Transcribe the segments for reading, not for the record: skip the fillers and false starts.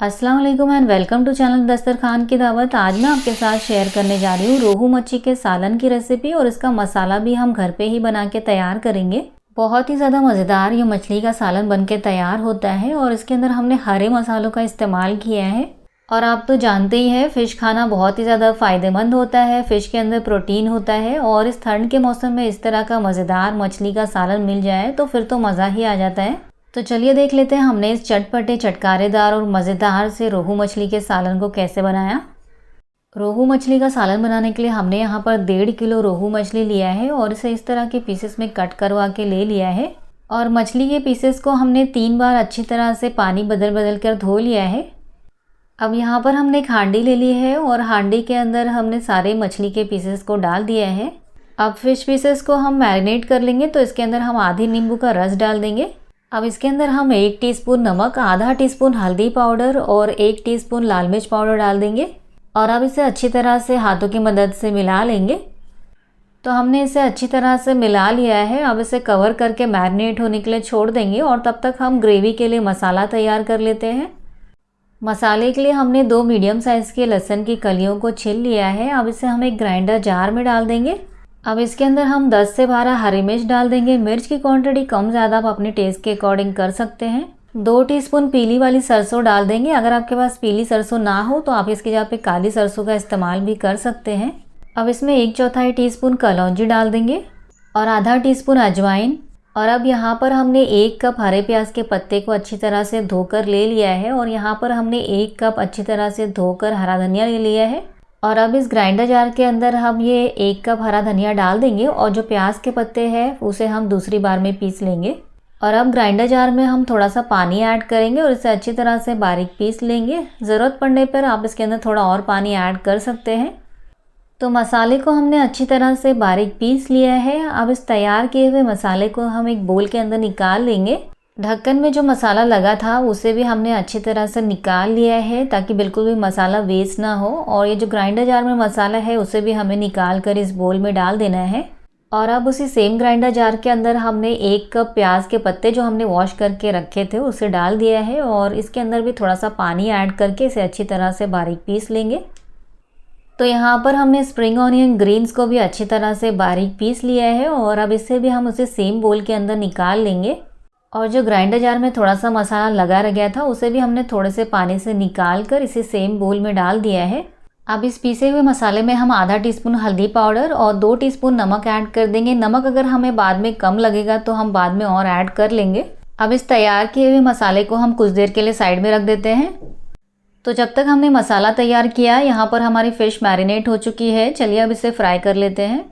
अस्सलाम वालेकुम and welcome to channel दस्तरखान की दावत। आज मैं आपके साथ शेयर करने जा रही हूँ रोहू मच्छी के सालन की रेसिपी और इसका मसाला भी हम घर पे ही बना के तैयार करेंगे। बहुत ही ज़्यादा मज़ेदार ये मछली का सालन बन के तैयार होता है और इसके अंदर हमने हरे मसालों का इस्तेमाल किया है। और आप तो जानते ही हैं फ़िश खाना बहुत ही ज़्यादा फ़ायदेमंद होता है। फ़िश के अंदर प्रोटीन होता है और इस ठंड के मौसम में इस तरह का मज़ेदार मछली का सालन मिल जाए तो फिर तो मज़ा ही आ जाता है। तो चलिए देख लेते हैं हमने इस चटपटे चटकारेदार और मज़ेदार से रोहू मछली के सालन को कैसे बनाया। रोहू मछली का सालन बनाने के लिए हमने यहाँ पर 1.5 किलो रोहू मछली लिया है और इसे इस तरह के पीसेस में कट करवा के ले लिया है। और मछली के पीसेस को हमने 3 बार अच्छी तरह से पानी बदल बदल कर धो लिया है। अब यहाँ पर हमने एक हांडी ले ली है और हांडी के अंदर हमने सारे मछली के पीसेस को डाल दिया है। अब फिश पीसेस को हम मैरिनेट कर लेंगे, तो इसके अंदर हम आधी नींबू का रस डाल देंगे। अब इसके अंदर हम 1 टीस्पून नमक, आधा टीस्पून हल्दी पाउडर और 1 टीस्पून लाल मिर्च पाउडर डाल देंगे और अब इसे अच्छी तरह से हाथों की मदद से मिला लेंगे। तो हमने इसे अच्छी तरह से मिला लिया है। अब इसे कवर करके मैरिनेट होने के लिए छोड़ देंगे और तब तक हम ग्रेवी के लिए मसाला तैयार कर लेते हैं। मसाले के लिए हमने 2 मीडियम साइज़ के लहसुन की कलियों को छील लिया है। अब इसे हम एक ग्राइंडर जार में डाल देंगे। अब इसके अंदर हम 10 से 12 हरी मिर्च डाल देंगे। मिर्च की क्वांटिटी कम ज़्यादा आप अपने टेस्ट के अकॉर्डिंग कर सकते हैं। 2 टीस्पून पीली वाली सरसों डाल देंगे। अगर आपके पास पीली सरसों ना हो तो आप इसकी जगह पे काली सरसों का इस्तेमाल भी कर सकते हैं। अब इसमें 1/4 टीस्पून कलौंजी डाल देंगे और आधा टीस्पून अजवाइन। और अब यहाँ पर हमने 1 कप हरे प्याज के पत्ते को अच्छी तरह से धोकर ले लिया है और यहाँ पर हमने 1 कप अच्छी तरह से धोकर हरा धनिया ले लिया है। और अब इस ग्राइंडर जार के अंदर हम ये 1 कप हरा धनिया डाल देंगे और जो प्याज के पत्ते हैं उसे हम दूसरी बार में पीस लेंगे। और अब ग्राइंडर जार में हम थोड़ा सा पानी ऐड करेंगे और इसे अच्छी तरह से बारीक पीस लेंगे। ज़रूरत पड़ने पर आप इसके अंदर थोड़ा और पानी ऐड कर सकते हैं। तो मसाले को हमने अच्छी तरह से बारीक पीस लिया है। अब इस तैयार किए हुए मसाले को हम एक बोल के अंदर निकाल लेंगे। ढक्कन में जो मसाला लगा था उसे भी हमने अच्छी तरह से निकाल लिया है ताकि बिल्कुल भी मसाला वेस्ट ना हो। और ये जो ग्राइंडर जार में मसाला है उसे भी हमें निकाल कर इस बोल में डाल देना है। और अब उसी सेम ग्राइंडर जार के अंदर हमने 1 कप प्याज के पत्ते जो हमने वॉश करके रखे थे उसे डाल दिया है और इसके अंदर भी थोड़ा सा पानी ऐड करके इसे अच्छी तरह से बारीक पीस लेंगे। तो यहाँ पर हमने स्प्रिंग ऑनियन ग्रीन्स को भी अच्छी तरह से बारीक पीस लिया है और अब इसे भी हम उसे सेम बोल के अंदर निकाल लेंगे। और जो ग्राइंडर जार में थोड़ा सा मसाला लगा रह गया था उसे भी हमने थोड़े से पानी से निकाल कर इसे सेम बोल में डाल दिया है। अब इस पीसे हुए मसाले में हम आधा टीस्पून हल्दी पाउडर और 2 टीस्पून नमक ऐड कर देंगे। नमक अगर हमें बाद में कम लगेगा तो हम बाद में और ऐड कर लेंगे। अब इस तैयार किए हुए मसाले को हम कुछ देर के लिए साइड में रख देते हैं। तो जब तक हमने मसाला तैयार किया, यहाँ पर हमारी फ़िश मैरिनेट हो चुकी है। चलिए अब इसे फ्राई कर लेते हैं।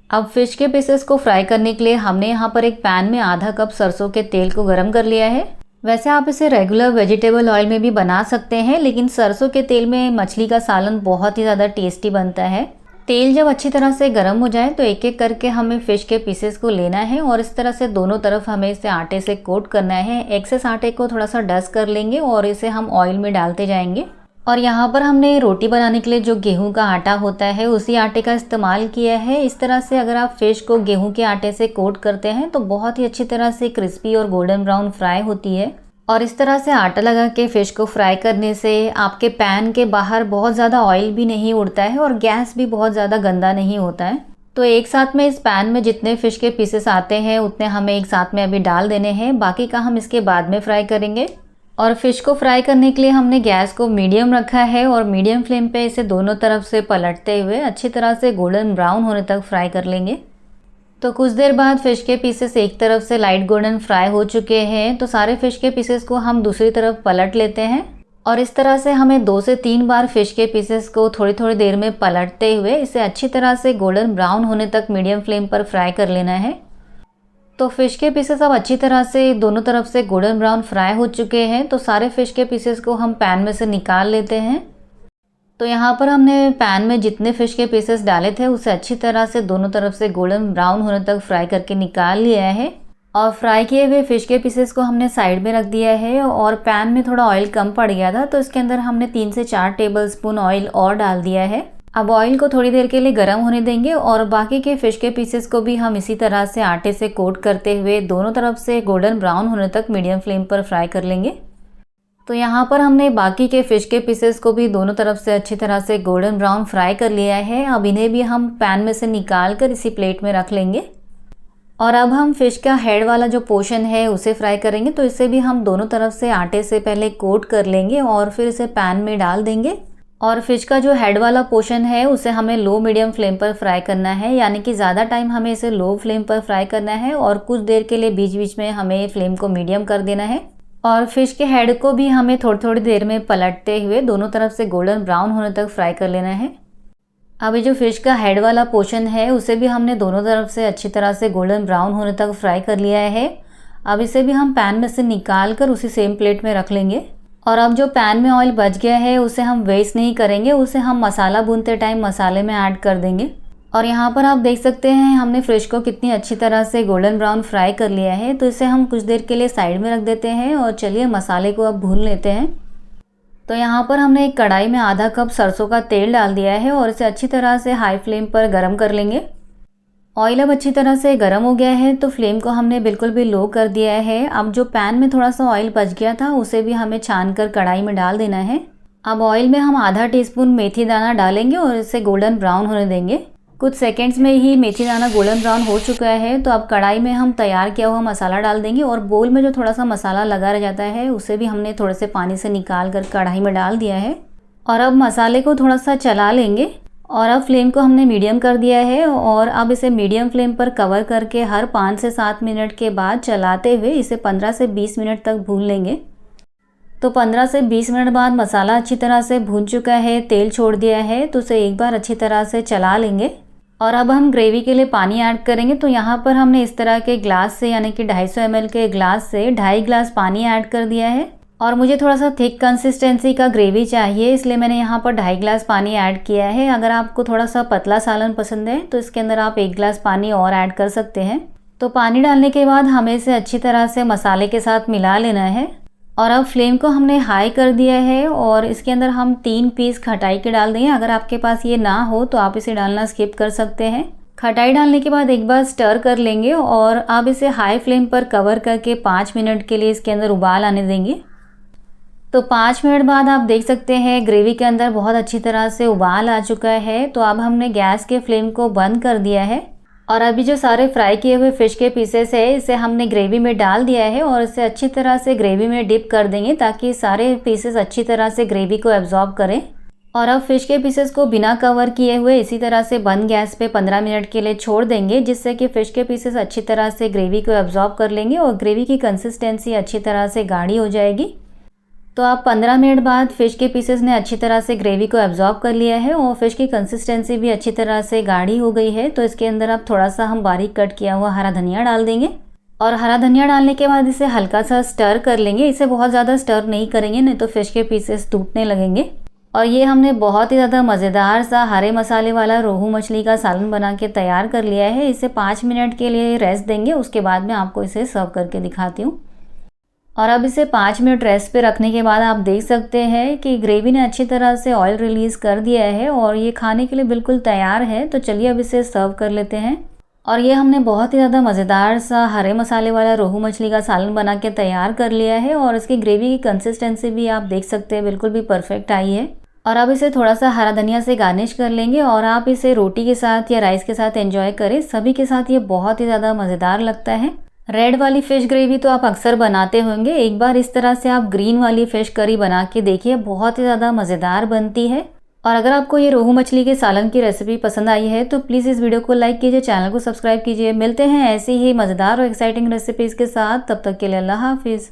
अब फ़िश के पीसेस को फ्राई करने के लिए हमने यहाँ पर एक पैन में आधा कप सरसों के तेल को गर्म कर लिया है। वैसे आप इसे रेगुलर वेजिटेबल ऑयल में भी बना सकते हैं, लेकिन सरसों के तेल में मछली का सालन बहुत ही ज़्यादा टेस्टी बनता है। तेल जब अच्छी तरह से गर्म हो जाए तो एक एक करके हमें फ़िश के पीसेस को लेना है और इस तरह से दोनों तरफ हमें इसे आटे से कोट करना है। एक्सेस आटे को थोड़ा सा डस्ट कर लेंगे और इसे हम ऑयल में डालते जाएंगे। और यहाँ पर हमने रोटी बनाने के लिए जो गेहूं का आटा होता है उसी आटे का इस्तेमाल किया है। इस तरह से अगर आप फ़िश को गेहूं के आटे से कोट करते हैं तो बहुत ही अच्छी तरह से क्रिस्पी और गोल्डन ब्राउन फ्राई होती है। और इस तरह से आटा लगा के फ़िश को फ्राई करने से आपके पैन के बाहर बहुत ज़्यादा ऑयल भी नहीं उड़ता है और गैस भी बहुत ज़्यादा गंदा नहीं होता है। तो एक साथ में इस पैन में जितने फ़िश के पीसेस आते हैं उतने हमें एक साथ में अभी डाल देने हैं। बाकी का हम इसके बाद में फ्राई करेंगे। और फ़िश को फ्राई करने के लिए हमने गैस को मीडियम रखा है और मीडियम फ्लेम पे इसे दोनों तरफ से पलटते हुए अच्छी तरह से गोल्डन ब्राउन होने तक फ्राई कर लेंगे। तो कुछ देर बाद फ़िश के पीसेस एक तरफ से लाइट गोल्डन फ्राई हो चुके हैं, तो सारे फ़िश के पीसेस को हम दूसरी तरफ पलट लेते हैं। और इस तरह से हमें 2 से 3 बार फ़िश के पीसेस को थोड़ी थोड़ी देर में पलटते हुए इसे अच्छी तरह से गोल्डन ब्राउन होने तक मीडियम फ्लेम पर फ्राई कर लेना है। तो फ़िश के पीसेस अब अच्छी तरह से दोनों तरफ से गोल्डन ब्राउन फ्राई हो चुके हैं, तो सारे फ़िश के पीसेस को हम पैन में से निकाल लेते हैं। तो यहाँ पर हमने पैन में जितने फ़िश के पीसेस डाले थे उसे अच्छी तरह से दोनों तरफ से गोल्डन ब्राउन होने तक फ्राई करके निकाल लिया है। और फ्राई किए हुए फ़िश के पीसेस को हमने साइड में रख दिया है। और पैन में थोड़ा ऑयल कम पड़ गया था तो इसके अंदर हमने 3 से 4 टेबलस्पून ऑयल और डाल दिया है। अब ऑयल को थोड़ी देर के लिए गर्म होने देंगे और बाकी के फ़िश के पीसेस को भी हम इसी तरह से आटे से कोट करते हुए दोनों तरफ से गोल्डन ब्राउन होने तक मीडियम फ्लेम पर फ्राई कर लेंगे। तो यहाँ पर हमने बाकी के फ़िश के पीसेस को भी दोनों तरफ से अच्छी तरह से गोल्डन ब्राउन फ्राई कर लिया है। अब इन्हें भी हम पैन में से निकाल कर इसी प्लेट में रख लेंगे। और अब हम फ़िश का हेड वाला जो पोर्शन है उसे फ्राई करेंगे। तो इसे भी हम दोनों तरफ से आटे से पहले कोट कर लेंगे और फिर इसे पैन में डाल देंगे। और फ़िश का जो हेड वाला पोर्शन है उसे हमें लो मीडियम फ्लेम पर फ्राई करना है, यानी कि ज़्यादा टाइम हमें इसे लो फ्लेम पर फ्राई करना है और कुछ देर के लिए बीच बीच में हमें फ्लेम को मीडियम कर देना है। और फ़िश के हेड को भी हमें थोड़ी थोड़ी देर में पलटते हुए दोनों तरफ से गोल्डन ब्राउन होने तक फ्राई कर लेना है। अब ये जो फ़िश का हेड वाला पोर्शन है उसे भी हमने दोनों तरफ से अच्छी तरह से गोल्डन ब्राउन होने तक फ्राई कर लिया है। अब इसे भी हम पैन में से निकाल कर उसी सेम प्लेट में रख लेंगे। और अब जो पैन में ऑयल बच गया है उसे हम वेस्ट नहीं करेंगे, उसे हम मसाला भूनते टाइम मसाले में ऐड कर देंगे। और यहाँ पर आप देख सकते हैं हमने फ़िश को कितनी अच्छी तरह से गोल्डन ब्राउन फ्राई कर लिया है। तो इसे हम कुछ देर के लिए साइड में रख देते हैं और चलिए मसाले को अब भून लेते हैं। तो यहाँ पर हमने एक कढ़ाई में आधा कप सरसों का तेल डाल दिया है और इसे अच्छी तरह से हाई फ्लेम पर गर्म कर लेंगे। ऑयल अब अच्छी तरह से गर्म हो गया है तो फ्लेम को हमने बिल्कुल भी लो कर दिया है। अब जो पैन में थोड़ा सा ऑयल बच गया था उसे भी हमें छान कर कढ़ाई में डाल देना है। अब ऑयल में हम आधा टीस्पून मेथी दाना डालेंगे और इसे गोल्डन ब्राउन होने देंगे। कुछ सेकंड्स में ही मेथी दाना गोल्डन ब्राउन हो चुका है। तो अब कढ़ाई में हम तैयार किया हुआ मसाला डाल देंगे और बोल में जो थोड़ा सा मसाला लगा रह जाता है उसे भी हमने थोड़े से पानी से निकाल कर कढ़ाई में डाल दिया है। और अब मसाले को थोड़ा सा चला लेंगे और अब फ्लेम को हमने मीडियम कर दिया है और अब इसे मीडियम फ्लेम पर कवर करके हर 5 से 7 मिनट के बाद चलाते हुए इसे 15 से 20 मिनट तक भून लेंगे। तो 15 से 20 मिनट बाद मसाला अच्छी तरह से भून चुका है, तेल छोड़ दिया है, तो उसे एक बार अच्छी तरह से चला लेंगे। और अब हम ग्रेवी के लिए पानी ऐड करेंगे। तो यहाँ पर हमने इस तरह के ग्लास से यानी कि 250 ml के ग्लास से 2.5 गिलास पानी ऐड कर दिया है। और मुझे थोड़ा सा थिक कंसिस्टेंसी का ग्रेवी चाहिए, इसलिए मैंने यहाँ पर 2.5 गिलास पानी ऐड किया है। अगर आपको थोड़ा सा पतला सालन पसंद है तो इसके अंदर आप 1 गिलास पानी और ऐड कर सकते हैं। तो पानी डालने के बाद हमें इसे अच्छी तरह से मसाले के साथ मिला लेना है। और अब फ्लेम को हमने हाई कर दिया है और इसके अंदर हम 3 पीस खटाई के डाल देंगे। अगर आपके पास ये ना हो तो आप इसे डालना स्किप कर सकते हैं। खटाई डालने के बाद एक बार स्टर कर लेंगे और अब इसे हाई फ्लेम पर कवर करके 5 मिनट के लिए इसके अंदर उबाल आने देंगे। तो 5 मिनट बाद आप देख सकते हैं ग्रेवी के अंदर बहुत अच्छी तरह से उबाल आ चुका है। तो अब हमने गैस के फ्लेम को बंद कर दिया है और अभी जो सारे फ्राई किए हुए फ़िश के पीसेस है इसे हमने ग्रेवी में डाल दिया है और इसे अच्छी तरह से ग्रेवी में डिप कर देंगे ताकि सारे पीसेस अच्छी तरह से ग्रेवी को एब्जॉर्ब करें। और अब फ़िश के पीसेस को बिना कवर किए हुए इसी तरह से बंद गैस पे 15 मिनट के लिए छोड़ देंगे, जिससे कि फ़िश के पीसेस अच्छी तरह से ग्रेवी को एब्जॉर्ब कर लेंगे और ग्रेवी की कंसिस्टेंसी अच्छी तरह से गाढ़ी हो जाएगी। तो आप 15 मिनट बाद फ़िश के पीसेस ने अच्छी तरह से ग्रेवी को एब्जॉर्ब कर लिया है और फ़िश की कंसिस्टेंसी भी अच्छी तरह से गाढ़ी हो गई है। तो इसके अंदर आप थोड़ा सा हम बारीक कट किया हुआ हरा धनिया डाल देंगे और हरा धनिया डालने के बाद इसे हल्का सा स्टर कर लेंगे। इसे बहुत ज़्यादा स्टर नहीं करेंगे, नहीं तो फ़िश के पीसेस टूटने लगेंगे। और ये हमने बहुत ही ज़्यादा मज़ेदार सा हरे मसाले वाला रोहू मछली का सालन बना के तैयार कर लिया है। इसे 5 मिनट के लिए रेस्ट देंगे, उसके बाद मैं आपको इसे सर्व करके दिखाती हूँ। और अब इसे 5 मिनट रेस्ट पे रखने के बाद आप देख सकते हैं कि ग्रेवी ने अच्छी तरह से ऑयल रिलीज़ कर दिया है और ये खाने के लिए बिल्कुल तैयार है। तो चलिए अब इसे सर्व कर लेते हैं। और ये हमने बहुत ही ज़्यादा मज़ेदार सा हरे मसाले वाला रोहू मछली का सालन बना के तैयार कर लिया है और इसकी ग्रेवी की कंसिस्टेंसी भी आप देख सकते हैं बिल्कुल भी परफेक्ट आई है। और अब इसे थोड़ा सा हरा धनिया से गार्निश कर लेंगे और आप इसे रोटी के साथ या राइस के साथ एंजॉय करें। सभी के साथ ये बहुत ही ज़्यादा मज़ेदार लगता है। रेड वाली फ़िश ग्रेवी तो आप अक्सर बनाते होंगे, एक बार इस तरह से आप ग्रीन वाली फ़िश करी बना के देखिए, बहुत ही ज़्यादा मज़ेदार बनती है। और अगर आपको ये रोहू मछली के सालन की रेसिपी पसंद आई है तो प्लीज़ इस वीडियो को लाइक कीजिए, चैनल को सब्सक्राइब कीजिए। मिलते हैं ऐसी ही मज़ेदार और एक्साइटिंग रेसिपीज़ के साथ, तब तक के लिए अल्लाह हाफिज़।